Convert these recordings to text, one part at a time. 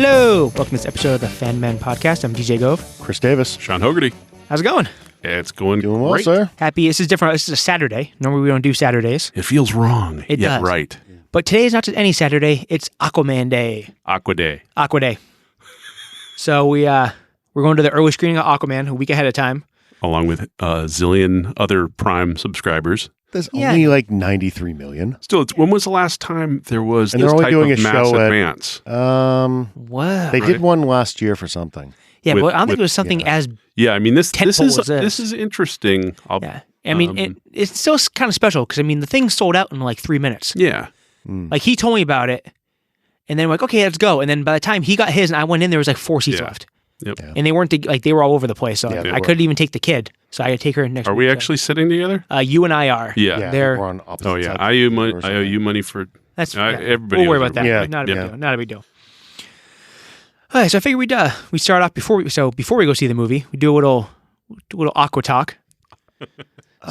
Hello! Welcome to this episode of the FANMEN podcast. I'm DJ Gove. Chris Davis. Sean Hogarty. How's it going? It's going Doing well, great. sir. Happy. This is different. This is a Saturday. Normally we don't do Saturdays. It feels wrong. It does. Right. But today is not just any Saturday. It's Aquaman Day. Aqua Day. Aqua Day. So we're going to the early screening of Aquaman a week ahead of time. Along with a zillion other Prime subsubscribers. There's only like 93 million. Still, when was the last time there was And this they're only type doing of a mass show at- advance? Wow. They did one last year for something. Yeah, with- but I don't think it with- was something as... Yeah, I mean, this Tentpole is as this. this is interesting. Yeah. I mean, it's still kind of special because, I mean, the thing sold out in like 3 minutes. Yeah. Like, he told me about it, and then we're like, okay, let's go. And then by the time he got his and I went in, there was like 4 seats Yeah. left. Yep. Yeah. And they weren't, like, they were all over the place. So Yeah, they I were. couldn't even take the kid. So I had to take her next Are week. we actually sitting together? You and I are. Yeah. Yeah, They're- we're on opposite Oh yeah. sides I of owe the money. universe, I owe you money for. That's everybody We'll worry owes about that. everybody. Not a big Yeah. deal. Not a big deal. All right, so I figured we start off before we go see the movie, we do a little aqua talk.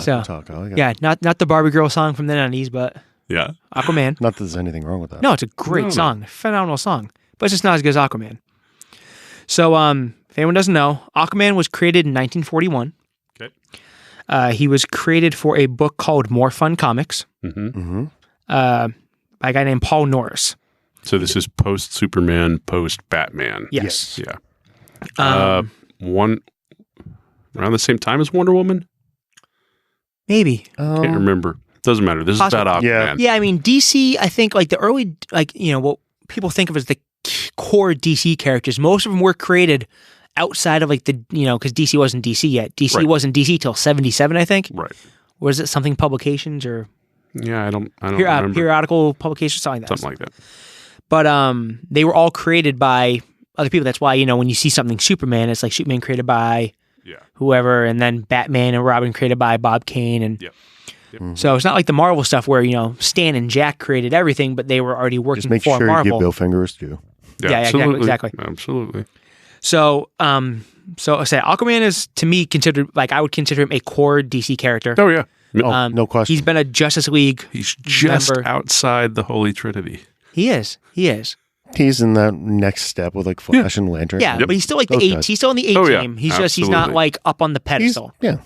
So Talk. Oh, yeah, not the Barbie Girl song from the 90s, but Yeah. Aquaman. Not that there's anything wrong with that. No, it's a great No. song, phenomenal song, but it's just not as good as Aquaman. So if anyone doesn't know, Aquaman was created in 1941. Okay. He was created for a book called More Fun Comics Mm-hmm. Mm-hmm. by a guy named Paul Norris. So this is post Superman, post Batman. Yes. Yeah. One around the same time as Wonder Woman. Maybe. Can't remember. Doesn't matter. This is about Possible. Aquaman. Yeah, I mean, DC, I think, like, the early, like, you know, what people think of as the core DC characters, most of them were created outside of, like, the, you know, because DC wasn't DC yet. DC Right. wasn't DC till 77, I think. Right. Or is it something publications or Yeah. I don't remember. periodical publications, something like that. Something like that. But they were all created by other people. That's why, you know, when you see something Superman, it's like Superman created by Yeah. whoever, and then Batman and Robin created by Bob Kane. And Yep. so it's not like the Marvel stuff where, you know, Stan and Jack created everything, but they were already working Just make for sure you Marvel. give Bill Fingers due. Yeah, exactly. Absolutely. So I say Aquaman is, to me, considered, like, I would consider him a core DC character. Oh yeah. Oh, no question. He's been a Justice League. He's just member. outside the Holy Trinity. He is. He's in that next step with like Flash and Lantern. Yeah, but he's still like Those the guys. He's still in the A Oh, yeah. team. He's not Absolutely. like up on the He's, pedestal. yeah.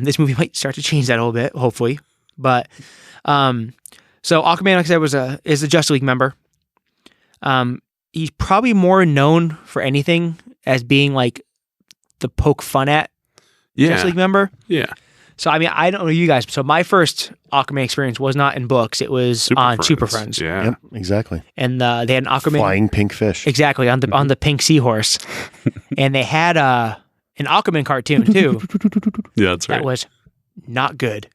This movie might start to change that a little bit, hopefully. But so Aquaman, like I said, is a Justice League member. He's probably more known for anything as being like the poke fun at Justice League member. Yeah. So I mean, I don't know you guys. So my first Aquaman experience was not in books; it was on Super Friends. Yeah. Yep, exactly. And they had an Aquaman Flying pink fish. exactly on the pink seahorse, and they had an Aquaman cartoon too. Yeah, that's right. That was not good.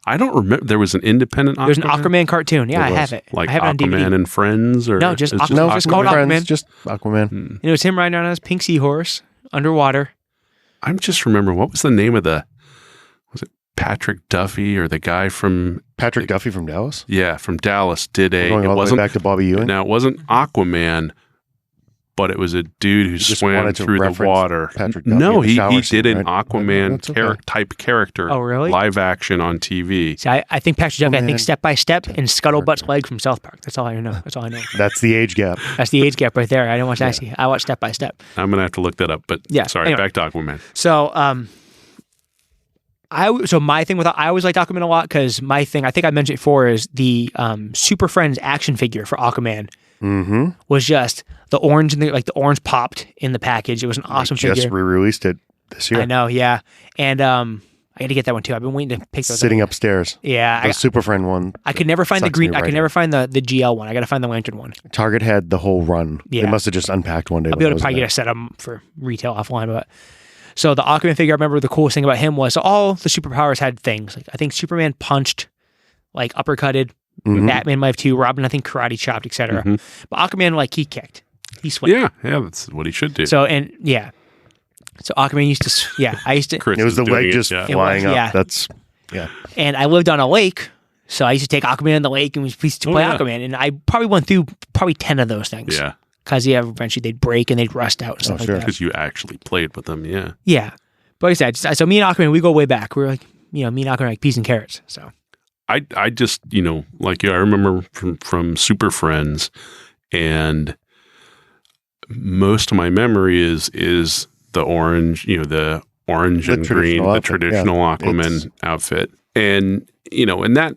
I don't remember. There was an independent Aquaman? There's an Aquaman cartoon. Yeah, There I was. have it. Like I have it on Aquaman DVD. and Friends? Or No, just it's Aquaman. No, It's called Friends, Aquaman. just Aquaman. And it was him riding on his pink seahorse underwater. I'm just remembering, what was the name of was it Patrick Duffy or the guy from, Patrick Duffy from Dallas. from Dallas did We're going all the way back to Bobby Ewing. now it wasn't Aquaman, but it was a dude who just swam wanted to through the reference water. Patrick Duffy No, in the he shower did scene, an right? Aquaman That's okay. type character. Oh, really? Live action on TV. See, I think Patrick Duffy. I think man. Step by Step and Scuttlebutt's leg from South Park. That's all I know. That's all I know. That's the age gap. That's the age gap right there. I don't watch that. I watch Step by Step. I'm going to have to look that up, but Yeah, sorry, anyway. back to Aquaman. So my thing with I always liked Aquaman a lot because my thing, I think I mentioned it before, is the Super Friends action figure for Aquaman Mm-hmm. was just the orange and the orange popped in the package. It was an awesome Just figure. re-released it this year. I know, yeah, and I got to get that one too. I've been waiting to pick those up. Sitting upstairs. Yeah, The Super Friend one. I could never find the sucks green. me I right could never find the GL one. I got to find the Lantern one. Target had the whole run. Yeah. They must have just unpacked one day. I'll be when I able to was probably there. get a set of them for retail offline. But so the Aquaman figure, I remember the coolest thing about him was all the superpowers had things. Like I think Superman punched, like uppercutted. Mhm. Batman might have too. Robin, I think karate chopped, etc. Mhm. But Aquaman, like he kicked, he swung. Yeah, that's what he should do. So So Aquaman used to. I used to. Chris It was is the doing leg it, just yeah. flying was, up. yeah. That's And I lived on a lake, so I used to take Aquaman in the lake and we used to play yeah. Aquaman. And I probably went through 10 of those things. Yeah, Because eventually they'd break and they'd rust out and stuff sure. like that. because you actually played with them. Yeah. Yeah. But like I said, so me and Aquaman, we go way back. We're like, me and Aquaman are like peas and carrots. So I just, like you, I remember from Super Friends, and most of my memory is the orange, the orange and green, the traditional Aquaman outfit. And, and that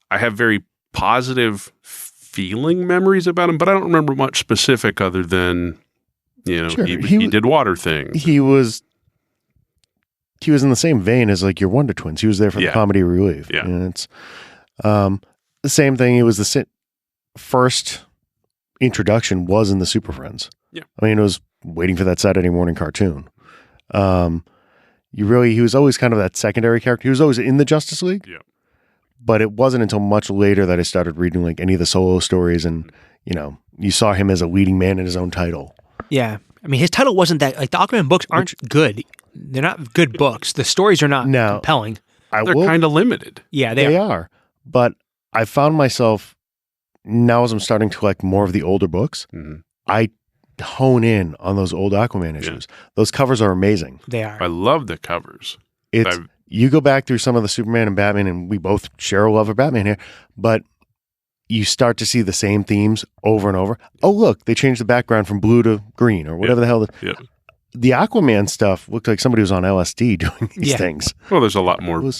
I have very positive feeling memories about him, but I don't remember much specific other than, he did water things. He was in the same vein as like your Wonder Twins. He was there for the comedy relief. Yeah. And it's the same thing. It was the first introduction was in the Super Friends. Yeah. I mean, it was waiting for that Saturday morning cartoon. He was always kind of that secondary character. He was always in the Justice League. Yeah. But it wasn't until much later that I started reading like any of the solo stories, and you saw him as a leading man in his own title. Yeah. I mean, his title wasn't that, like, the Aquaman books aren't good. They're not good books. The stories are not compelling. They're kind of limited. Yeah, they are. But I found myself, now as I'm starting to collect more of the older books, I hone in on those old Aquaman issues. Those covers are amazing. They are. I love the covers. You go back through some of the Superman and Batman, and we both share a love of Batman here, but you start to see the same themes over and over. Oh, look, they changed the background from blue to green or whatever the hell. The Aquaman stuff looked like somebody was on LSD doing these things. Well, there's a lot more.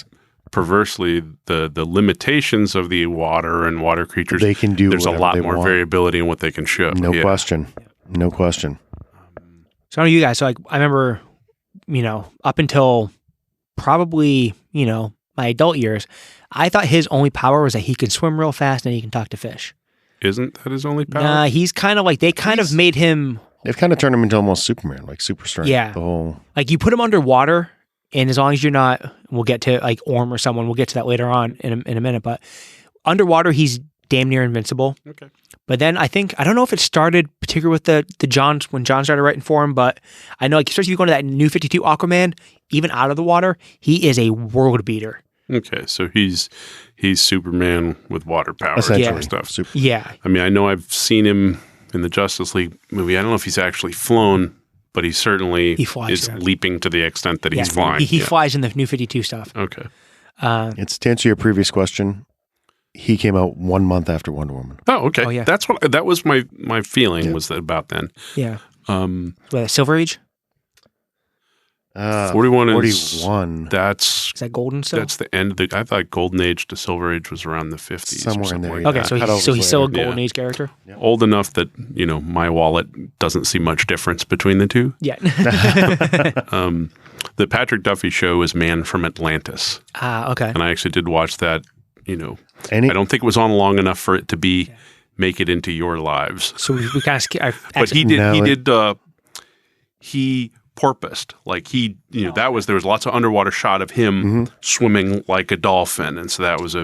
Perversely, the limitations of the water and water creatures, they can do. There's a lot more variability in what they can show. No question. No question. So I know you guys. So like, I remember, up until probably, my adult years, I thought his only power was that he can swim real fast and he can talk to fish. Isn't that his only power? Nah, he's kind of like, they kind of made him. They've kind of turned him into almost Superman, like super strength. Yeah. The whole. Like, you put him underwater, and as long as you're not, we'll get to like Orm or someone, we'll get to that later on in a minute, but underwater, he's damn near invincible. Okay. But then I don't know if it started particularly with the John, when John started writing for him, but I know, like, especially if you go to that New 52 Aquaman, even out of the water, he is a world beater. Okay, so he's Superman with water powers and stuff. Yeah. I mean, I know I've seen him in the Justice League movie. I don't know if he's actually flown, but he certainly is leaping to the extent that he's flying. He flies in the New 52 stuff. Okay. It's to answer your previous question. He came out 1 month after Wonder Woman. Oh, okay. Oh, yeah. That was my feeling was that about then. Yeah. Silver Age? 41 is that's is that golden still? That's the end of I thought Golden Age to Silver Age was around the 50s. Somewhere in there. Like okay, that. so he's still a Golden Age character? Yeah. Old enough that, my wallet doesn't see much difference between the two. Yeah. The Patrick Duffy show is Man from Atlantis. Okay. And I actually did watch that, I don't think it was on long enough for it to make it into your lives. So we kind of but he porpoised. Like there was lots of underwater shot of him swimming like a dolphin, and so that was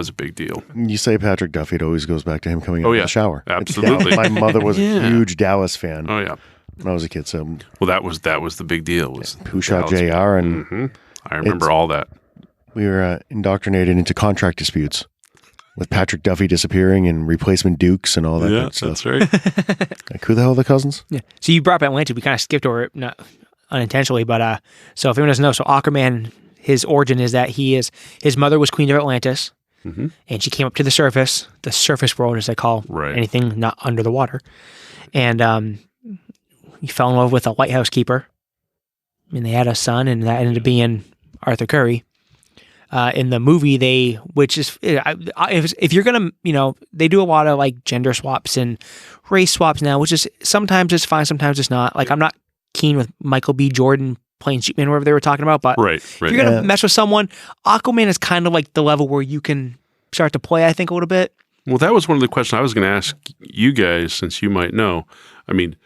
a big deal. You say Patrick Duffy, it always goes back to him coming out of the shower. Absolutely. My mother was a huge Dallas fan. Oh yeah, when I was a kid. So that was the big deal. Was Who Shot JR, and I remember all that. We were indoctrinated into contract disputes with Patrick Duffy disappearing and replacement Dukes and all that good stuff. That's right. Like, who the hell are the cousins? Yeah. So you brought up Atlantis. We kind of skipped over it, not unintentionally, but so if anyone doesn't know, so Aquaman, his origin is that his mother was Queen of Atlantis, and she came up to the surface world, as they call anything not under the water, and he fell in love with a lighthouse keeper, and they had a son, and that ended up being Arthur Curry. In the movie, if you're gonna, they do a lot of like gender swaps and race swaps now, which is sometimes it's fine, sometimes it's not. Like, I'm not keen with Michael B. Jordan playing Superman, whatever they were talking about, but if you're gonna mess with someone, Aquaman is kind of like the level where you can start to play, I think, a little bit. Well, that was one of the questions I was going to ask you guys, since you might know. I mean,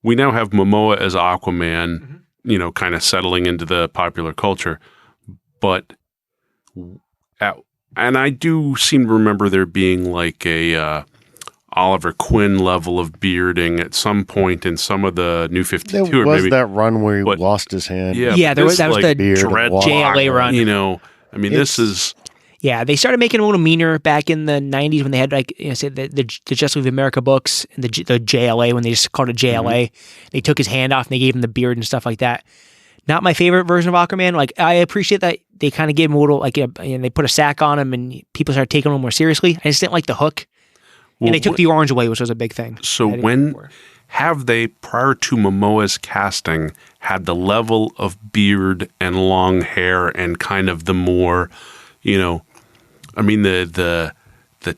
we now have Momoa as Aquaman, kind of settling into the popular culture. But, and I do seem to remember there being like a Oliver Quinn level of bearding at some point in some of the New 52. There was that run where he lost his hand. Yeah, that was the JLA run. I mean, this is... Yeah, they started making it a little meaner back in the 90s when they had, like, say the Justice League of America books and the JLA, when they just called it JLA. They took his hand off and they gave him the beard and stuff like that. Not my favorite version of Aquaman. Like, I appreciate that they kind of gave him a little, like, and they put a sack on him and people started taking him more seriously. I just didn't like the hook. And they took the orange away, which was a big thing. So have they, prior to Momoa's casting, had the level of beard and long hair and kind of the more, I mean, the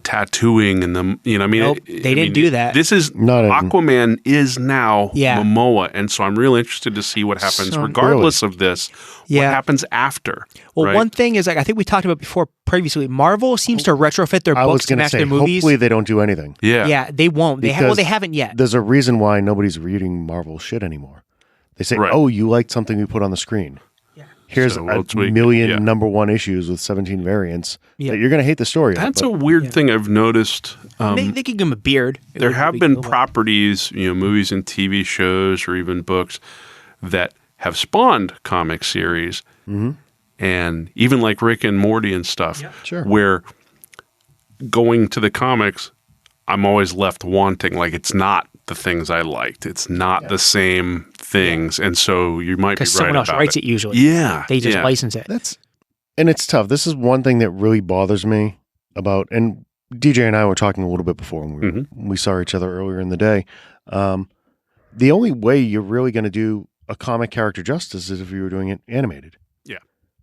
tattooing and the, Nope, they didn't do that. This is, Aquaman is now Momoa. And so I'm really interested to see what happens regardless of this, what happens after. Well, one thing is, like I think we talked about before previously, Marvel seems to retrofit their books to match their movies. Hopefully they don't do anything. Yeah, they won't. They haven't yet. There's a reason why nobody's reading Marvel shit anymore. They say, oh, you liked something we put on the screen. Here's a million number one issues with 17 variants that you're going to hate the story of. That's a weird thing I've noticed. They could give him a beard. There have been properties, movies and TV shows or even books that have spawned comic series and even like Rick and Morty and stuff where going to the comics, I'm always left wanting. Like it's not the things I liked. It's not the same things. And so you might be right about it. Because someone else writes it usually. Yeah. They just license it. And it's tough. This is one thing that really bothers me about, and DJ and I were talking a little bit before when we saw each other earlier in the day. The only way you're really going to do a comic character justice is if you were doing it animated. Yeah.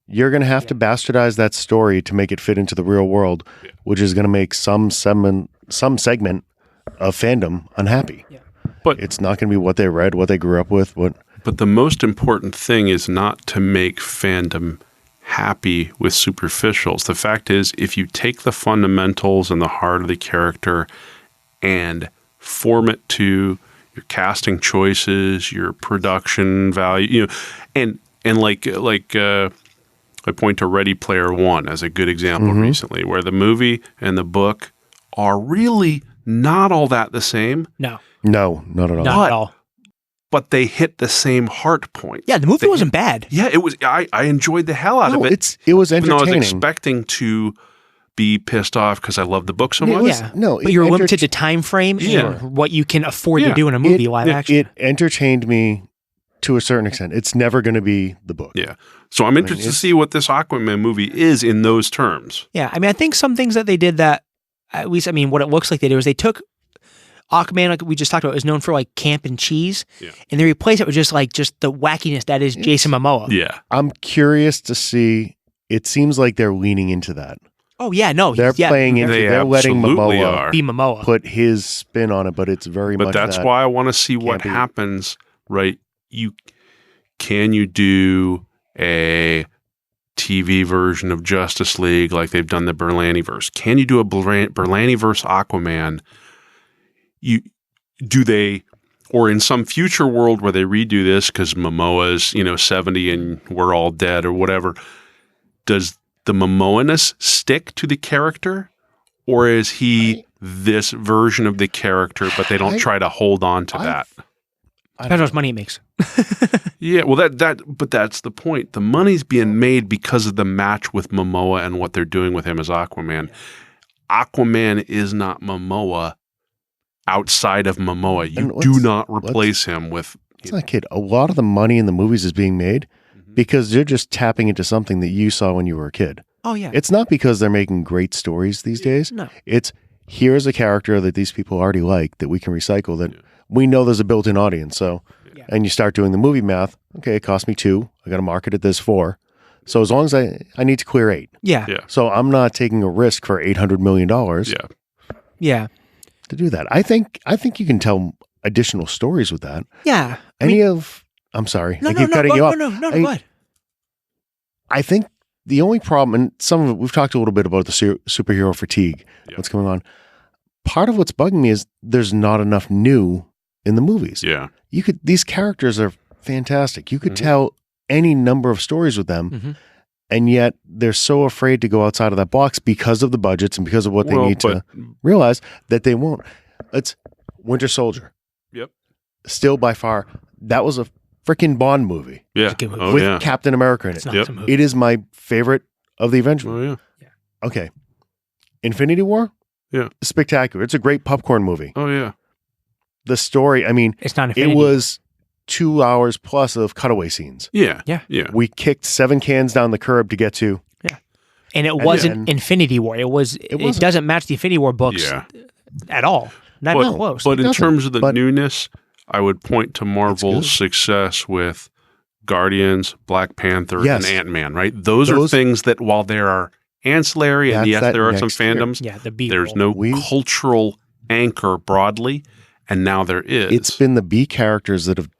You're going to have to bastardize that story to make it fit into the real world, which is going to make some segment of fandom unhappy. Yeah. But it's not going to be what they read, what they grew up with. But the most important thing is not to make fandom happy with superficials. The fact is, if you take the fundamentals and the heart of the character and form it to your casting choices, your production value, and like I point to Ready Player One as a good example recently, where the movie and the book are really not all that the same. No, not at all. Not at all. But they hit the same heart point. Yeah, the movie wasn't bad. Yeah, it was. I enjoyed the hell out of it. It was entertaining. I was expecting to be pissed off because I love the book so much. But you're limited to time frame and what you can afford to do in a movie live action. It entertained me to a certain extent. It's never going to be the book. Yeah. So I'm interested to see what this Aquaman movie is in those terms. Yeah. I mean, I think some things that they did that, at least, I mean, what it looks like they did was they took Aquaman, like we just talked about, is known for like camp and cheese, and they replaced it with just the wackiness that is Jason Momoa. Yeah. I'm curious to see, it seems like they're leaning into that. Oh, yeah, no. They're playing into they're letting Momoa be Momoa. Put his spin on it, but it's very much that's why I want to see what happens, right? Can you do a TV version of Justice League like they've done the Berlantiverse? Can you do a Berlantiverse Aquaman? Or in some future world where they redo this because Momoa's 70 and we're all dead or whatever, does the Momoa-ness stick to the character, or is he this version of the character, but they don't try to hold on to that? Depends how much money it makes. Yeah, well, but that's the point. The money's being made because of the match with Momoa and what they're doing with him as Aquaman. Aquaman is not Momoa outside of Momoa. You do not replace him with... It's not, kid. A lot of the money in the movies is being made because they're just tapping into something that you saw when you were a kid. Oh, yeah. It's not because they're making great stories these days. No. It's, here's a character that these people already like that we can recycle, that we know there's a built-in audience. So, and you start doing the movie math. Okay, it cost me $2. I got to market it this $4. So as long as I need to clear $8. Yeah. So I'm not taking a risk for $800 million. Yeah. To do that. I think you can tell additional stories with that. Yeah. I'm sorry. I keep cutting you off. No, go ahead. I think the only problem, and some of it, we've talked a little bit about the superhero fatigue, what's going on. Part of what's bugging me is there's not enough new in the movies. Yeah. These characters are fantastic. You could tell any number of stories with them, and yet they're so afraid to go outside of that box because of the budgets and because of what they need to realize that they won't. It's Winter Soldier. Yep. Still by far, that was a freaking Bond movie. Yeah. With Captain America in it. It is my favorite of the Avengers. Oh, yeah. Okay. Infinity War? Yeah. Spectacular. It's a great popcorn movie. Oh, yeah. The story, I mean, it's not Infinity. It was 2 hours plus of cutaway scenes. Yeah. We kicked 7 cans down the curb to get to. Yeah. And it wasn't Infinity War. It doesn't match the Infinity War books at all. Not even close. But in terms of the newness, I would point to Marvel's success with Guardians, Black Panther, and Ant-Man, right? Those are things that, while there are ancillary, and yes, there are some fandoms, there's no cultural anchor broadly, and now there is. It's been the B characters that have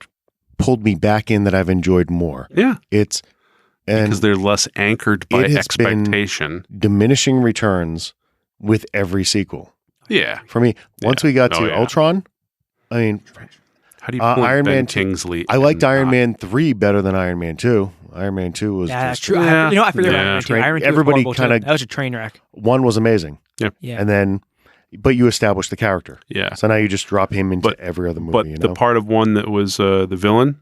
pulled me back in that I've enjoyed more. Yeah. Because they're less anchored by expectation. Diminishing returns with every sequel. Yeah. For me, once we got to Ultron, I mean, how do you point Iron Ben Man Kingsley? I liked Iron Man 3 better than Iron Man 2. Iron Man 2 was that's true. I forget about Iron Man 2. Iron Man 2 everybody kind of that was a train wreck. 1 was amazing. Yeah. And then, but you established the character. Yeah. So now you just drop him into every other movie. But the part of 1 that was the villain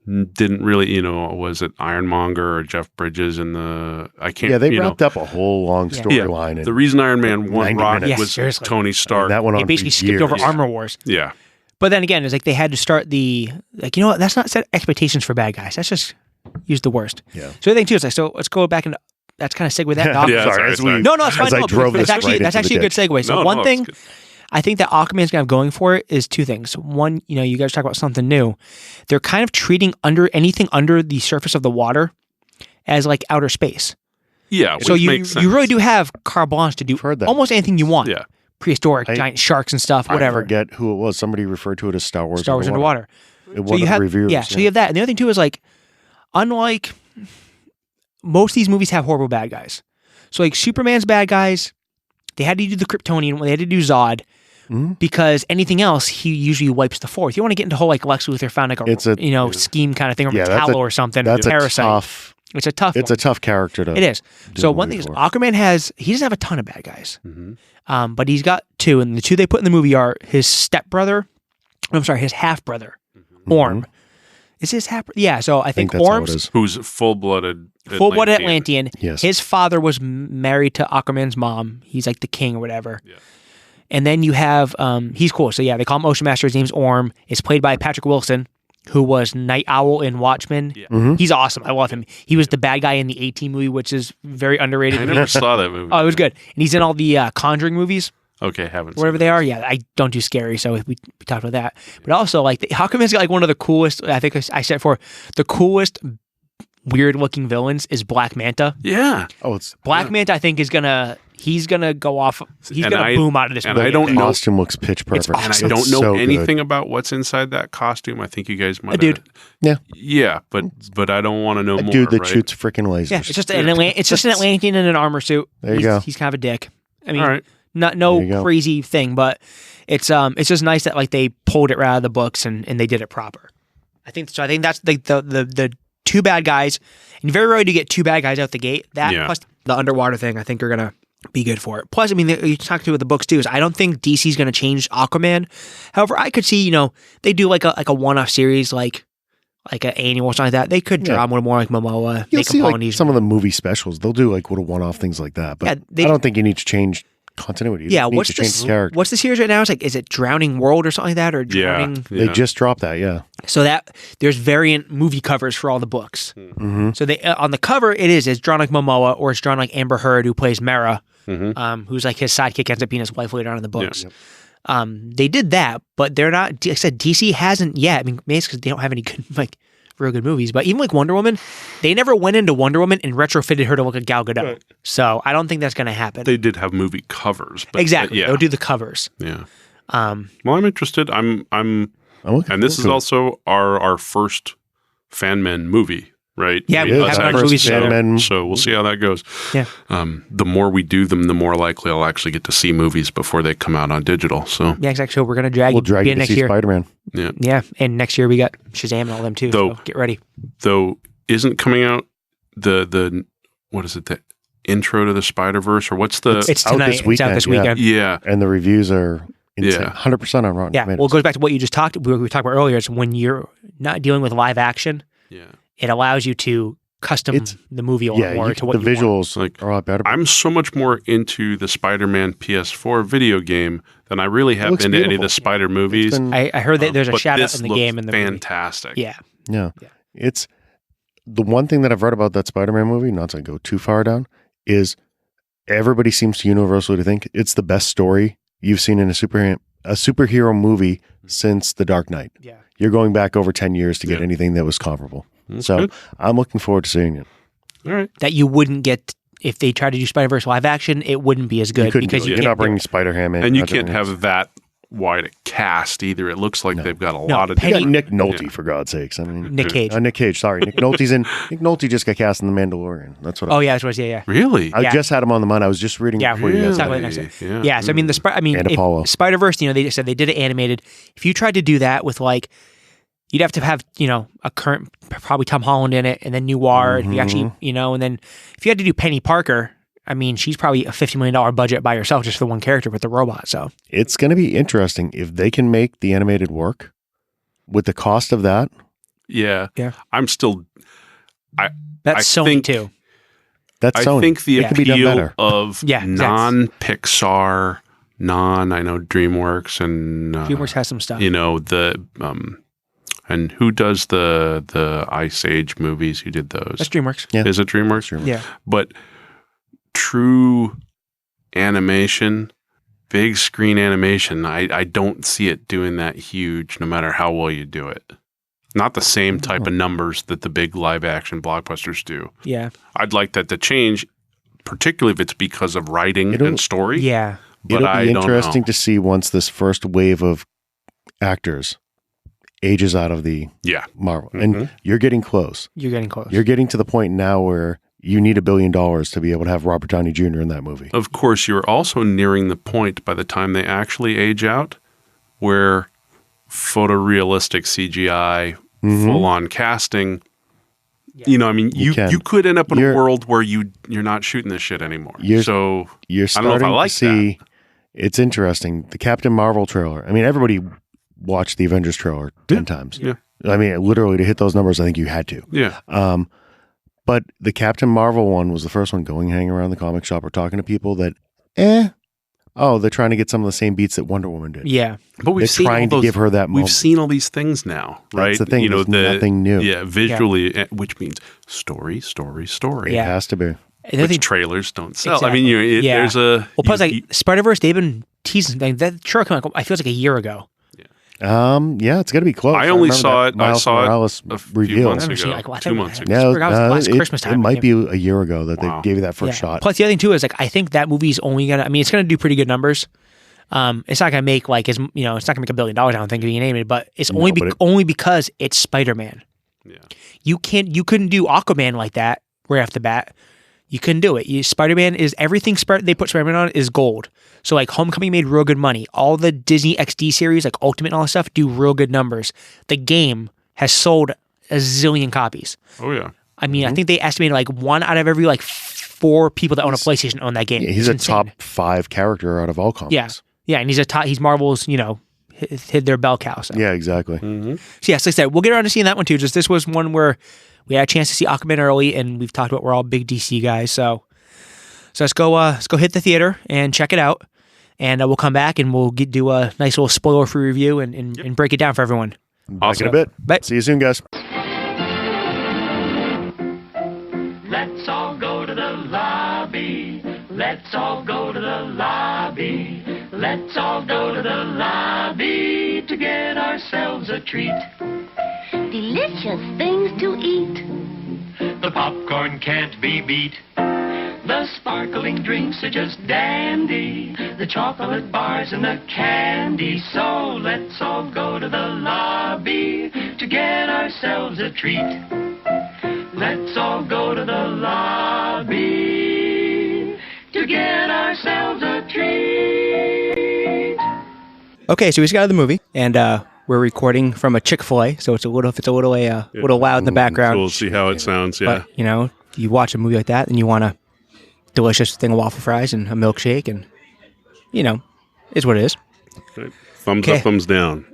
didn't really, was it Ironmonger or Jeff Bridges and they wrapped up a whole long storyline. Yeah. The reason Iron Man 1 rocked was Tony Stark. That went on. They basically skipped over Armor Wars. Yeah. But then again, it's like they had to start what? That's not set expectations for bad guys. That's just use the worst. Yeah. So the thing too is like, so let's go back and that's kind of segue that. Sorry. No, it's fine. That's actually a good segue. So one thing I think that Aquaman's gonna have going for it is 2 things. One, you guys talk about something new. They're kind of treating anything under the surface of the water as like outer space. Yeah. So you really do have carte blanche to do almost anything you want. Yeah. Prehistoric giant sharks and stuff, whatever. I forget who it was. Somebody referred to it as Star Wars. Star Wars Underwater. It wasn't reviews. Yeah, so you have that. And the other thing too is like, unlike most of these movies have horrible bad guys. So like Superman's bad guys, they had to do the Kryptonian, they had to do Zod, because anything else he usually wipes the floor. If you want to get into whole like Lex Luthor found like a scheme kind of thing, or Metallo or something, that's Parasite. It's a tough. It's a tough character to. It is. So one thing is Aquaman he doesn't have a ton of bad guys, but he's got 2, and the 2 they put in the movie are his stepbrother. I'm sorry, his half brother, Orm. Is his half? Yeah. So I think Orm's who's full-blooded Atlantean. Yes. His father was married to Aquaman's mom. He's like the king or whatever. Yeah. And then you have he's cool. So yeah, they call him Ocean Master. His name's Orm. It's played by Patrick Wilson, who was Night Owl in Watchmen. Yeah. He's awesome. I love him. He was the bad guy in the A-Team movie, which is very underrated. I never saw that movie. Oh, it was good. And he's in all the Conjuring movies. Okay, haven't whatever they are. Yeah, I don't do scary, so we talked about that. But also, like, Aquaman's got like one of the coolest. I think I said for the coolest weird looking villains is Black Manta. Yeah. Oh, it's Black Manta. I think he's gonna go off. He's gonna boom out of this. And movie. I don't know. Costume looks pitch perfect. And I don't know anything about what's inside that costume. I think you guys might. A dude. Yeah, but I don't want to know more. A dude that shoots freaking lasers. Yeah, it's just an Atlantean in an armor suit. There you go. He's kind of a dick. I mean, no crazy thing, but it's just nice that like they pulled it right out of the books and they did it proper. I think so. I think that's the 2 bad guys, and very rarely do you get 2 bad guys out the gate. That plus the underwater thing, I think are gonna be good for it. Plus, I mean, you talked to with the books too. Is I don't think DC's gonna change Aquaman. However, I could see they do like a one-off series like an annual or something like that. They could draw more like Momoa. You'll see like some of the movie specials. They'll do like little one-off things like that. But I don't think you need to change continuity. What's the series right now? It's like, is it Drowning World or something like that? Or Drowning? They just dropped that, So that there's variant movie covers for all the books. Mm-hmm. So they on the cover it's drawn like Momoa, or it's drawn like Amber Heard, who plays Mera, who's like his sidekick, ends up being his wife later on in the books. Yeah. They did that, but they're not. Like I said, DC hasn't yet. I mean, maybe it's because they don't have any good real good movies. But even like Wonder Woman, they never went into Wonder Woman and retrofitted her to look like Gal Gadot. Right. So I don't think that's going to happen. They did have movie covers. Exactly. They'll do the covers. Yeah. Well, I'm interested. I'm and this is also our first FANMEN movie, right? Yeah, we have our movies together. So we'll see how that goes. Yeah. The more we do them, the more likely I'll actually get to see movies before they come out on digital. So yeah, exactly. So we're gonna drag you to next see year. Spider-Man. Yeah. Yeah, and next year we got Shazam and all them too. So get ready. Though isn't coming out the what is it, the intro to the Spider-Verse, or what's the? It's tonight. It's out this weekend. Yeah. And the reviews are insane. 100% on Rotten Tomatoes. Well, it goes back to what you just talked about earlier. It's when you're not dealing with live action. Yeah. It allows you to custom the movie a lot more to what the visuals are a lot better. I'm so much more into the Spider-Man PS4 video game than I really have been to any of the Spider movies. I heard that there's a shout out in the game in the fantastic. Movie. Yeah. It's the one thing that I've read about that Spider-Man movie, not to go too far down, is everybody seems to universally think it's the best story you've seen in a superhero a superhero movie since The Dark Knight. Yeah. You're going back over 10 years to get anything that was comparable. That's so good. I'm looking forward to seeing it. All right. That you wouldn't get if they tried to do Spider-Verse live action. It wouldn't be as good because you're not bringing Spider-Ham in. And you can't have that wide a cast either. It looks like they've got a lot of. You got Nick Nolte for God's sakes. I mean, Nick Cage. Nick Cage. Sorry, Nick Nolte's in. Nick Nolte just got cast in The Mandalorian. That's what. Oh yeah, that's what. Yeah. Really? I just had him on the mind. I was just reading. Yeah, before you guys exactly. started. Yeah. So I mean, And Apollo. Spider-Verse. They just said they did it animated. If you tried to do that with like, you'd have to have a current probably Tom Holland in it, and then Noir. If you actually and then if you had to do Penny Parker. I mean, she's probably a $50 million budget by herself just for the one character with the robot. So it's going to be interesting if they can make the animated work with the cost of that. Yeah. I'm still. That's Sony too. That's Sony. I think the it can be done appeal better. of non-Pixar, I know DreamWorks and DreamWorks has some stuff. And who does the Ice Age movies? Who did those? That's DreamWorks. Yeah. Is it DreamWorks? Yeah. But true animation, big screen animation, I don't see it doing that huge no matter how well you do it. Not the same type of numbers that the big live action blockbusters do. Yeah. I'd like that to change, particularly if it's because of writing and story. Yeah. But It'll be interesting to see once this first wave of actors ages out of the Marvel. And you're getting close. You're getting close. You're getting to the point now where you need $1 billion to be able to have Robert Downey Jr. in that movie. Of course, you're also nearing the point by the time they actually age out where photorealistic CGI, full-on casting, you could end up in a world where you're not shooting this shit anymore. You're I don't know if starting I like to see, that. It's interesting, the Captain Marvel trailer. I mean, everybody watched the Avengers trailer 10 times. Yeah. I mean, literally to hit those numbers, I think you had to. Yeah. But the Captain Marvel one was the first one going hanging around the comic shop or talking to people that, they're trying to get some of the same beats that Wonder Woman did. Yeah. But we've seen trying to give her that moment. We've seen all these things now, right? That's the thing. There's nothing new. Yeah, visually, which means story. It has to be. Which trailers don't sell. Exactly. I mean, there's a... Well, plus, Spider-Verse, they've been teasing. That trailer came out, I feel like a year ago. Yeah, it's got to be close. I only saw it. Miles Morales a few reveal. months ago, 2 months ago. Yeah, Christmas time. It might be a year ago that they gave you that first shot. Plus, the other thing too is I think that movie's only gonna. I mean, it's gonna do pretty good numbers. It's not gonna make it's not gonna make $1 billion. I don't think being animated, but it's only because it's Spider-Man. Yeah, you couldn't do Aquaman like that right off the bat. You couldn't do it. Spider-Man is everything. They put Spider-Man on is gold. So Homecoming made real good money. All the Disney XD series like Ultimate and all that stuff do real good numbers. The game has sold a zillion copies. Oh yeah. I mean, I think they estimated 1 out of every 4 people that own a PlayStation own that game. Yeah, he's a top 5 character out of all comics. Yeah, and he's Marvel's hid their bell cow. So. Yeah, exactly. So yes, like I said, we'll get around to seeing that one too. Just this was one where we had a chance to see Aquaman early, and we've talked about we're all big DC guys, so let's go hit the theater and check it out, and we'll come back and we'll do a nice little spoiler-free review and break it down for everyone. Back in a bit. Bye. See you soon, guys. Let's all go to the lobby. Let's all go to the lobby. Let's all go to the lobby to get ourselves a treat. Delicious things to eat. The popcorn can't be beat. The sparkling drinks are just dandy. The chocolate bars and the candy. So let's all go to the lobby to get ourselves a treat. Let's all go to the lobby to get ourselves a treat. Okay, so we just got out of the movie, and we're recording from a Chick-fil-A, so it's a little loud in the background. So we'll see how it sounds. Yeah. But you watch a movie like that, and you want a delicious thing of waffle fries and a milkshake, and is what it is. Okay. Thumbs up, thumbs down.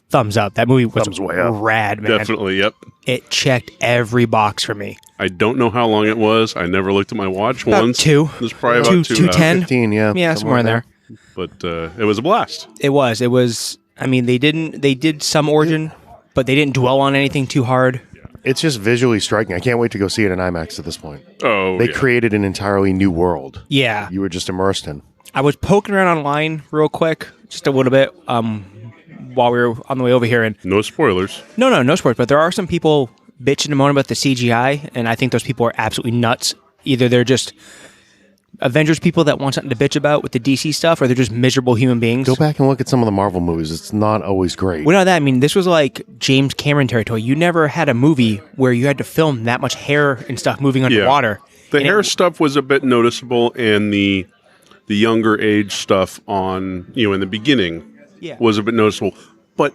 Thumbs up. That movie was Thumbs way up. rad, man. Definitely, yep. It checked every box for me. I don't know how long it was. I never looked at my watch About once. 2. It was probably about 2 2:10. 15, yeah. Yeah, somewhere in there. But it was a blast. It was. I mean, they did some origin, but they didn't dwell on anything too hard. It's just visually striking. I can't wait to go see it in IMAX at this point. Oh, They created an entirely new world. Yeah. You were just immersed in. I was poking around online real quick, just a little bit while we were on the way over here. And No spoilers. no sports, but there are some people bitching and moaning about the CGI, and I think those people are absolutely nuts. Either they're just Avengers people that want something to bitch about with the DC stuff, or they're just miserable human beings. Go back and look at some of the Marvel movies. It's not always great. Well, no, that I mean, this was like James Cameron territory. You never had a movie where you had to film that much hair and stuff moving underwater. The hair stuff was a bit noticeable, and the younger age stuff on in the beginning was a bit noticeable. But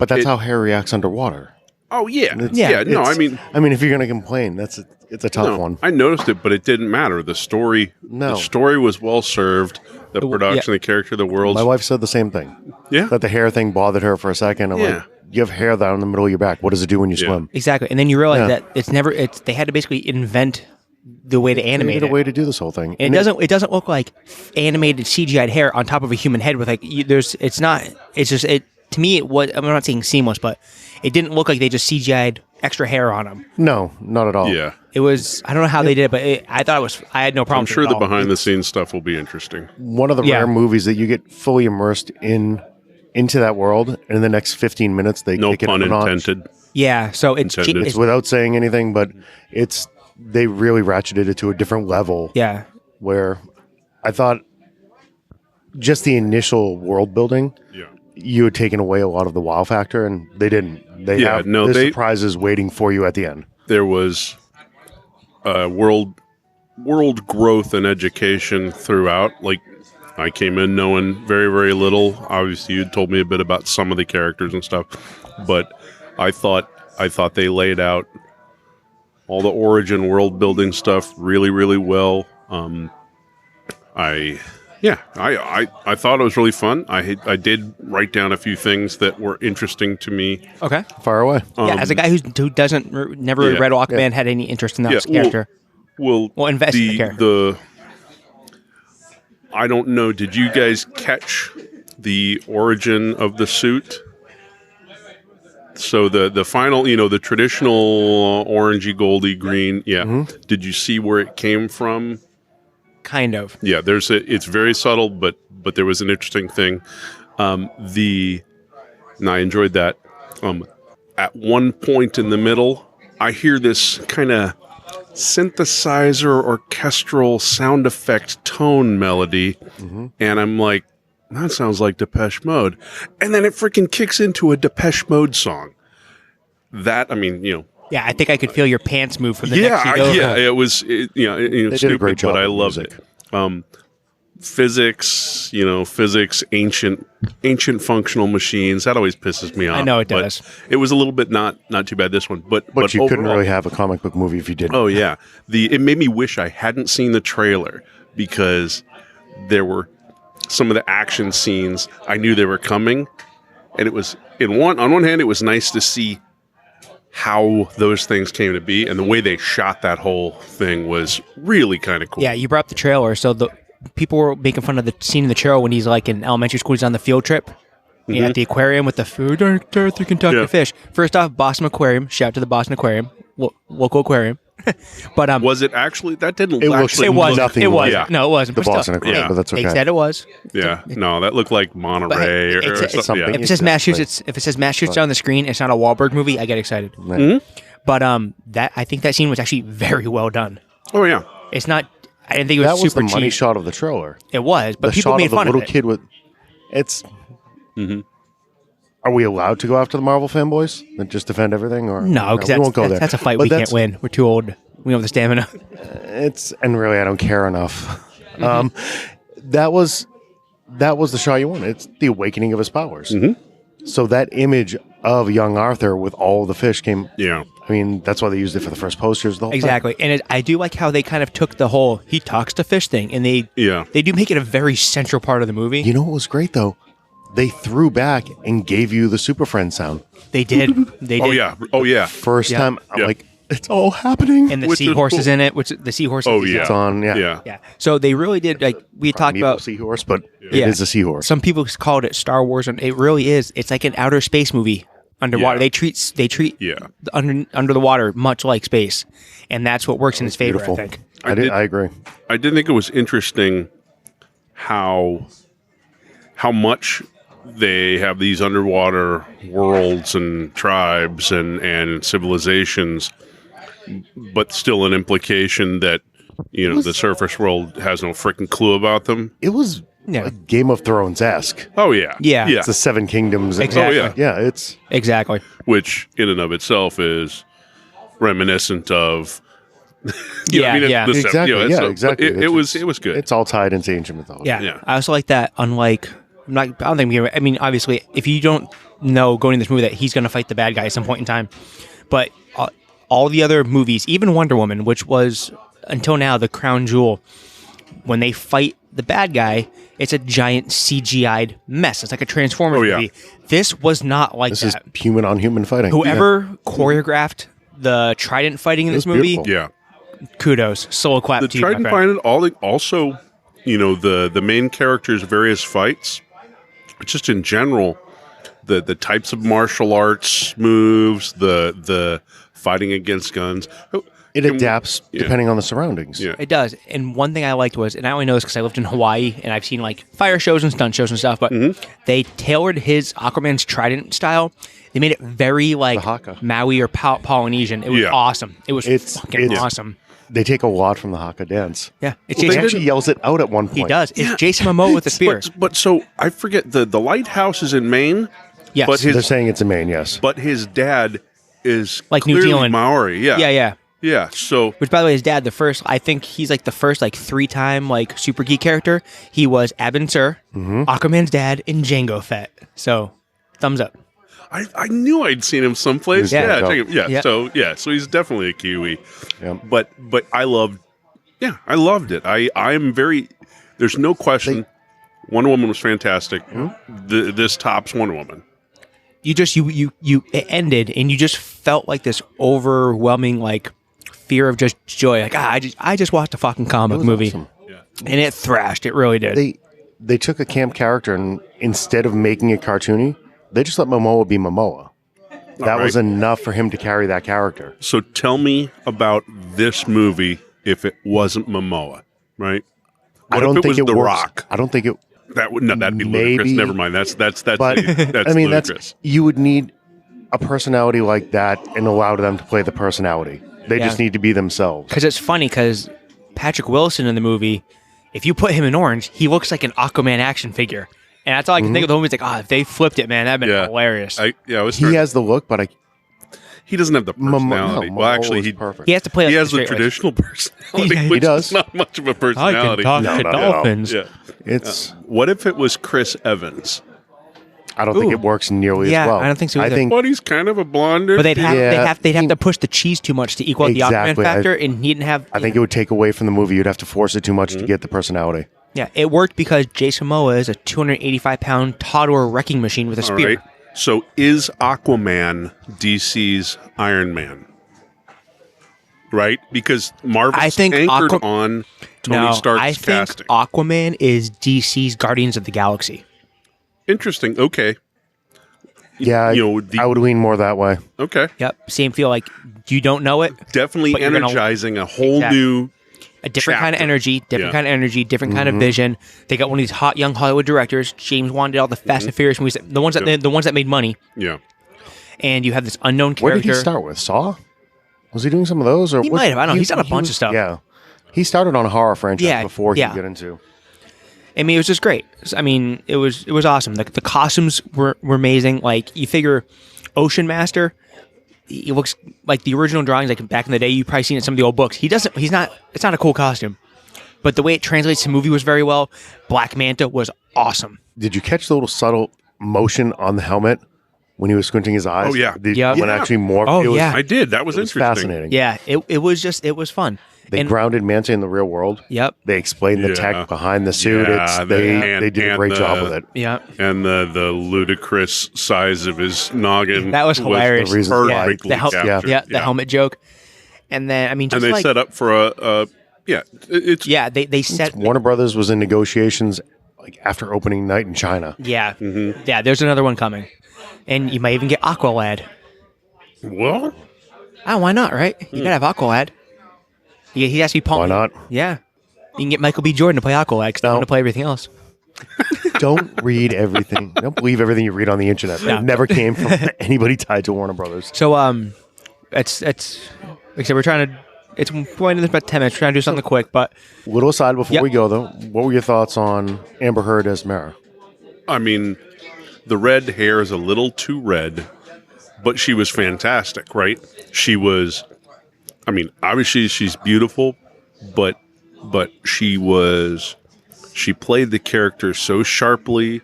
that's how hair reacts underwater. Oh yeah, Yeah. No, I mean, if you're gonna complain, it's a tough one. I noticed it, but it didn't matter. The story was well served. The production, the character, the world. My wife said the same thing. Yeah, that the hair thing bothered her for a second. I'm like, you have hair down in the middle of your back. What does it do when you swim? Exactly, and then you realize that they had to basically invent the way to animate it. A way to do this whole thing. And it doesn't look like animated CGI'd hair on top of a human head with to me it was. I'm not saying seamless, but it didn't look like they just CGI'd extra hair on them. No, not at all. Yeah. It was, I don't know how they did it, but I had no problem. I'm sure the behind the scenes stuff will be interesting. One of the rare movies that you get fully immersed into that world, and in the next 15 minutes they no kick pun it up a notch. intended. Yeah, so it's without saying anything, but they really ratcheted it to a different level. Yeah. Where I thought just the initial world building, you had taken away a lot of the wow factor, and they didn't. There's surprises waiting for you at the end. There was world growth and education throughout. Like, I came in knowing very, very little. Obviously, you told me a bit about some of the characters and stuff, but I thought they laid out all the origin world building stuff really, really well. I thought it was really fun. I did write down a few things that were interesting to me. Okay, far away. As a guy who never read Aquaman, had any interest in that character. Well, invest in the character. I don't know. Did you guys catch the origin of the suit? So the final, the traditional orangey, goldy, green. Yeah. Mm-hmm. Did you see where it came from? Kind of. Yeah. It's very subtle, but there was an interesting thing. I enjoyed that. At one point in the middle, I hear this kind of synthesizer orchestral sound effect tone melody, and I'm like, that sounds like Depeche Mode. And then it freaking kicks into a Depeche Mode song. Yeah, I think I could feel your pants move from the next you go. Yeah, it was, they stupid, did a great job, but I loved it. Physics, ancient functional machines. That always pisses me off. I know it does. It was a little bit not too bad this one, but you couldn't really have a comic book movie if you didn't. Oh yeah, it made me wish I hadn't seen the trailer, because there were some of the action scenes I knew they were coming, and it was on one hand it was nice to see how those things came to be, and the way they shot that whole thing was really kind of cool. Yeah, you brought up the trailer, so the people were making fun of the scene in the trailer when he's like in elementary school, he's on the field trip at the aquarium with the food, Darth, you can talk to fish. First off, Boston Aquarium, shout out to the Boston Aquarium, local aquarium. But was it actually? That didn't. It was. It was. Nothing. It was. Yeah. No, it wasn't. The Boston Aquarium, but that's okay. They said it was. Yeah. No, that looked like Monterey or something. If it says Massachusetts on the screen, it's not a Wahlberg movie. I get excited. Mm-hmm. But I think that scene was actually very well done. Oh yeah. It's not. I didn't think it was super cheap. That was the money shot of the trailer. It was, but the people made fun of it. The little kid with. It's. Are we allowed to go after the Marvel fanboys and just defend everything, or no? Because we won't go there. That's a fight we can't win. We're too old. We don't have the stamina. And really, I don't care enough. That was the shot you wanted. It's the awakening of his powers. So that image of young Arthur with all the fish came. Yeah. I mean, that's why they used it for the first posters. The whole exactly, thing. And I do like how they kind of took the whole he talks to fish thing, and they do make it a very central part of the movie. You know what was great though? They threw back and gave you the Super Friends sound. They did. They did. Oh yeah. First time, I'm like, it's all happening. And the seahorses in it, which the seahorse. Oh yeah. It's on. Yeah. So they really did. Like we talked about seahorse, but it is a seahorse. Some people called it Star Wars, and it really is. It's like an outer space movie underwater. They treat under the water much like space, and that's what works in its favor. Beautiful. I think. I agree. I did think it was interesting how how much they have these underwater worlds and tribes and civilizations, but still an implication that the surface world has no freaking clue about them. It was like Game of Thrones-esque. Oh yeah, Yeah. It's the Seven Kingdoms. Exactly. Oh Yeah, it's Exactly. which in and of itself is reminiscent of. exactly. Exactly. It was good. It's all tied into ancient mythology. Yeah. I also like that. Unlike, I don't think I mean, obviously, if you don't know going in this movie that he's going to fight the bad guy at some point in time, but all the other movies, even Wonder Woman, which was until now the crown jewel, when they fight the bad guy, it's a giant CGI'd mess. It's like a Transformers movie. This was not like This that. is human on human fighting. Whoever choreographed the Trident fighting in this movie, beautiful. kudos. Solo clap The to you, my Trident friend. fight, also, the main character's various fights, just in general, the types of martial arts moves, the fighting against guns. It adapts depending on the surroundings. Yeah. It does. And one thing I liked was, and I only know this because I lived in Hawaii and I've seen like fire shows and stunt shows and stuff, but they tailored his Aquaman's Trident style. They made it very like Haka. Maui or Polynesian. It was awesome. It was fucking awesome. They take a lot from the Haka dance. Yeah. It's He Jason, actually yells it out at one point. he does. It's Jason Momoa with the spear. But so I forget the lighthouse is in Maine. Yes. But They're saying it's a Maine, yes. But his dad is Like New clearly Zealand. Maori. Yeah. Yeah. Yeah. So Which, by the way, his dad, I think he's like the first like 3-time like super geek character. He was Abin Sur, Aquaman's dad, and Jango Fett. So, thumbs up. I knew I'd seen him someplace. Yeah. Yeah. Check him. Yeah. Yeah. So he's definitely a Kiwi. Yeah. But I loved it. I'm very. There's no question. Wonder Woman was fantastic. This tops Wonder Woman. You it ended and you just felt like this overwhelming like fear of just joy. Like I just watched a fucking comic movie, awesome. and it thrashed. It really did. They took a camp character and instead of making it cartoony, they just let Momoa be Momoa. That was enough for him to carry that character. So tell me about this movie if it wasn't Momoa, right? I don't if think it was it The works. Rock? I don't think it. That'd be Maybe. ludicrous. Never mind. That's But that's I mean, ludicrous. you would need a personality like that and allow them to play the personality. They just need to be themselves. Because it's funny because Patrick Wilson in the movie, if you put him in orange, he looks like an Aquaman action figure. And that's all I can think of the movie. It's like, if they flipped it, man, that'd been hilarious. I was He has the look, but he doesn't have the personality. No, well, Momoa actually, is he perfect. He has to play. he Like has the straight edge. traditional personality, He which does. is not much of a I personality. can talk to No. dolphins. Yeah. It's. What if it was Chris Evans? I don't think it works nearly Yeah, as well. I don't think so I either. think But he's kind of a blonde. But they'd have Yeah, they'd have to push the cheese too much to equal out the Aquaman Exactly. factor, and he didn't have. I think it would take away from the movie. You'd have to force it too much to get the personality. Yeah, it worked because Jason Momoa is a 285-pound toddler wrecking machine with a All spear. right. So is Aquaman DC's Iron Man? Right? Because Marvel's I think anchored on Tony Stark's I think casting. Aquaman is DC's Guardians of the Galaxy. Interesting. Okay. Yeah, I would lean more that way. Okay. Yep, same feel like you don't know it. Definitely But you're gonna- energizing a whole Exactly. new. A different kind of Chapter. energy, different Yeah. kind of energy, different kind of vision. They got one of these hot young Hollywood directors. James Wan did all the Fast and Furious movies, the ones that made money. Yeah. And you have this unknown Where character. did he start with? Saw? Was he doing some of those? Or He might have. I don't know. He's done a bunch of stuff. Yeah. He started on a horror franchise Yeah, before yeah. he got into. I mean, it was just great. I mean, it was awesome. The costumes were amazing. Like you figure, Ocean Master, he looks like the original drawings. Like back in the day, you probably seen it in some of the old books. He's not. It's not a cool costume, but the way it translates to movie was very well. Black Manta was awesome. Did you catch the little subtle motion on the helmet when he was squinting his eyes? Oh, yeah. Yeah. When actually more. Oh, it was, yeah. I did. That was It was interesting. fascinating. Yeah, it was fun. They And- grounded Manta in the real world. Yep. They explained the Yeah. tech behind the suit. Yeah, They did a great job with it. Yeah. And the ludicrous size of his noggin. That was hilarious. the reason why. Perfectly The captured. the helmet joke. And then I mean, just And they like set up for it's they set Warner Brothers was in negotiations like after opening night in China. yeah There's another one coming, and you might even get Aqualad. well. Oh, why not? Right? You gotta have Aqualad. He has to be Paul. Why not? Yeah. You can get Michael B. Jordan to play Aqualad because they No. want to play everything else. Don't read everything. Don't believe everything you read on the internet. It never came from anybody tied to Warner Brothers. So it's like I said, we're trying to. It's going to about 10 minutes. We're trying to do something quick, but Little aside before we go though, what were your thoughts on Amber Heard as Mara? I mean, the red hair is a little too red, but she was fantastic, right? She was. I mean, obviously she's beautiful, but she played the character so sharply,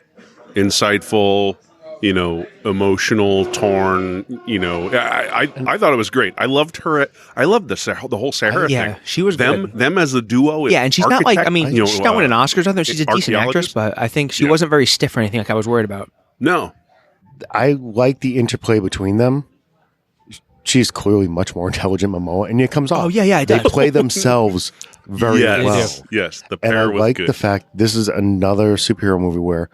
insightful, emotional, torn. I thought it was great. I loved her. I loved the whole Sahara thing. She was good. Them as a duo. Yeah, and she's not like she's not winning Oscars. I think she's a decent actress, but I think she wasn't very stiff or anything like I was worried about. No, I like the interplay between them. She's clearly much more intelligent, Momoa, and it comes off. Oh yeah, they play themselves very well. Yes, the and pair I was like good. the fact this is another superhero movie where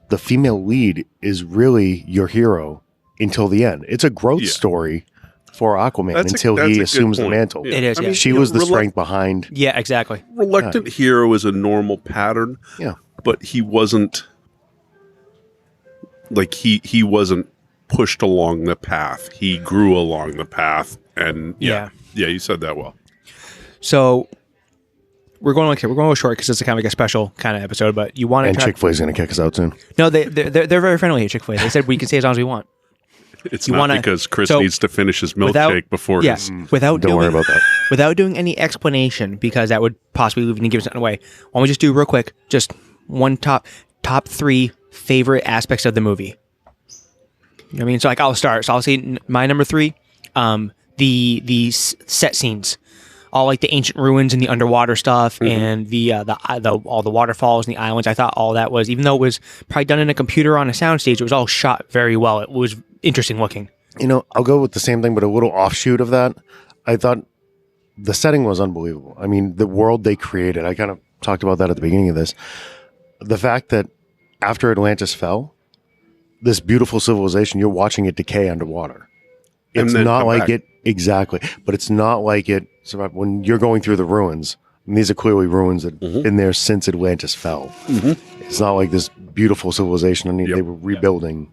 the female lead is really your hero until the end. It's a growth story for Aquaman until he assumes the mantle. Yeah. It is. I mean, she was the strength behind. Yeah, exactly. Reluctant hero is a normal pattern. Yeah, but he wasn't like he wasn't pushed along the path. He grew along the path, and yeah, you said that well. So we're going to go short because it's a kind of like a special kind of episode. But you want to Chick-fil-A is going to kick us out soon. No, they're very friendly at Chick-fil-A. They said we can stay as long as we want. It's not because Chris needs to finish his milkshake before. Yes, don't worry about that. Without doing any explanation, because that would possibly even give something away. Why don't we just do real quick? Just one top 3 favorite aspects of the movie. You know what I mean? So like I'll start. So I'll say my number 3, the set scenes, all like the ancient ruins and the underwater stuff, and the all the waterfalls and the islands. I thought all that was, even though it was probably done in a computer on a soundstage, it was all shot very well. It was interesting looking. I'll go with the same thing, but a little offshoot of that. I thought the setting was unbelievable. I mean, the world they created. I kind of talked about that at the beginning of this. The fact that after Atlantis fell, this beautiful civilization, you're watching it decay underwater. It's not like it exactly, but it's not like it. So when you're going through the ruins, and these are clearly ruins that have been there since Atlantis fell. It's not like this beautiful civilization. I mean, they were rebuilding.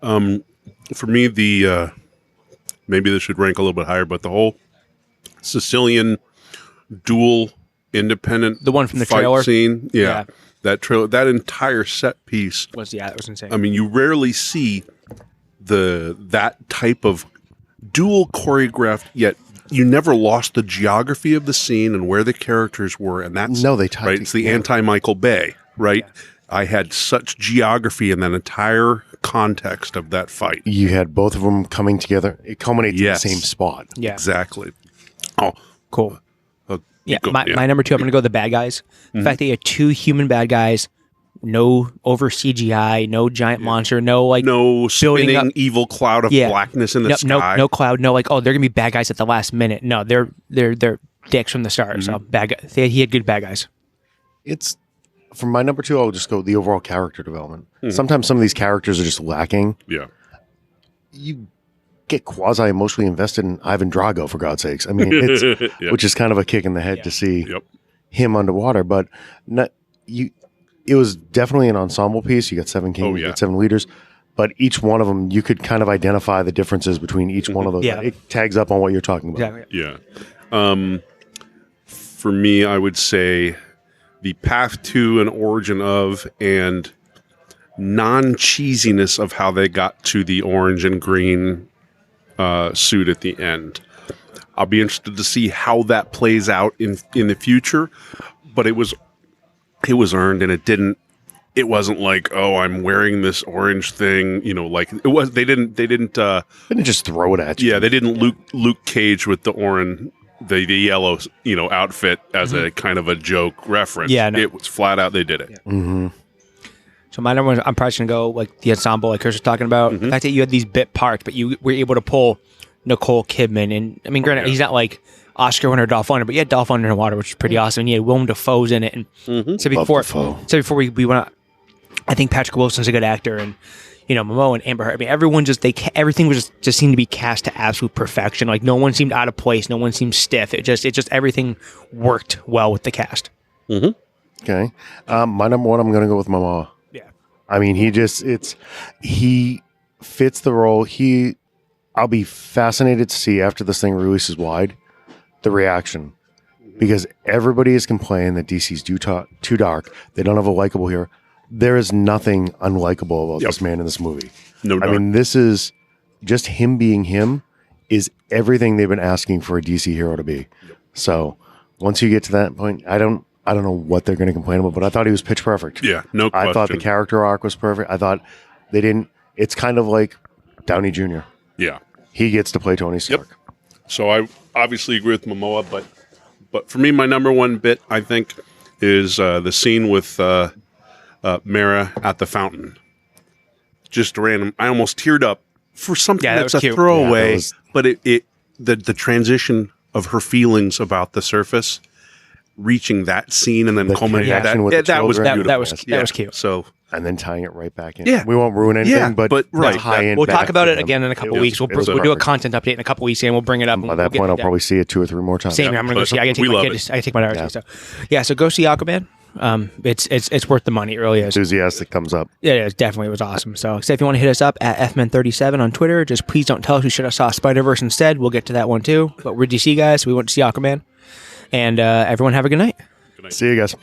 For me, the maybe this should rank a little bit higher, but the whole Sicilian dual independent the one from the fight trailer scene, that trailer, that entire set piece that was insane. I mean, you rarely see that type of dual choreographed, yet you never lost the geography of the scene and where the characters were, and that's right. It's the anti-Michael Bay, right? Yeah. I had such geography in that entire context of that fight. You had both of them coming together. It culminates in the same spot. Yeah, exactly. Oh, cool. My number 2. I'm going to go the bad guys. The fact that you had 2 human bad guys, no over CGI, no giant monster, no spinning evil cloud of blackness in the sky. No cloud. No they're going to be bad guys at the last minute. No, they're dicks from the start. So bad guys. He had good bad guys. It's for my number 2. I'll just go the overall character development. Sometimes some of these characters are just lacking. Yeah, you get quasi emotionally invested in Ivan Drago, for God's sakes. I mean, it's which is kind of a kick in the head to see him underwater, but it was definitely an ensemble piece. You got 7 kings, you got 7 leaders, but each one of them, you could kind of identify the differences between each one of those. Yeah. It tags up on what you're talking about. Yeah. For me, I would say the path to an origin of and non-cheesiness of how they got to the orange and green suit at the end. I'll be interested to see how that plays out in the future, but it was earned, and it wasn't like, oh, I'm wearing this orange thing, like it was. They didn't just throw it at you. Yeah, they didn't Luke Cage with the orange, the yellow, outfit as a kind of a joke reference. Yeah, no. It was flat out. They did it. Yeah. So my number 1, I'm probably going to go like the ensemble, like Chris was talking about. The fact that you had these bit parts, but you were able to pull Nicole Kidman, and I mean, granted, he's not like Oscar winner Dolph Lundgren, but you had Dolph Lundgren in water, which is pretty awesome. And you had Willem Dafoe's in it. And so before we went, I think Patrick Wilson's a good actor, and Momoa and Amber Heard. I mean, everyone everything was just seemed to be cast to absolute perfection. Like no one seemed out of place, no one seemed stiff. It just everything worked well with the cast. Okay. My number one, I'm going to go with Momoa. Yeah. I mean, he fits the role. I'll be fascinated to see after this thing releases wide, the reaction. Because everybody is complaining that DC's too dark. They don't have a likable hero. There is nothing unlikable about this man in this movie. No doubt. I mean, this is just him being him is everything they've been asking for a DC hero to be. Yep. So once you get to that point, I don't know what they're going to complain about, but I thought he was pitch perfect. Yeah, no question. I thought the character arc was perfect. I thought they didn't. It's kind of like Downey Jr. Yeah. He gets to play Tony Stark. Yep. So I obviously agree with Momoa, but for me, my number one bit, I think, is the scene with Mara at the fountain. Just random. I almost teared up for something that's a throwaway, but the transition of her feelings about the surface, reaching that scene and then culminating that was beautiful. That was cute. So. And then tying it right back in. Yeah. We won't ruin anything, but we'll talk about it again in a couple weeks. We'll do a content update in a couple weeks, and we'll bring it up. By that point, I'll probably see it 2 or 3 more times. Same. I'm going to go see. I take my kids. I take my daughter. So go see Aquaman. It's worth the money. It really is. Enthusiastic thumbs up. Yeah, it definitely was awesome. So if you want to hit us up at FMen37 on Twitter, just please don't tell us we should have saw Spider-Verse instead. We'll get to that one too. But we're DC guys, so we went to see Aquaman. And everyone have a good night. See you guys.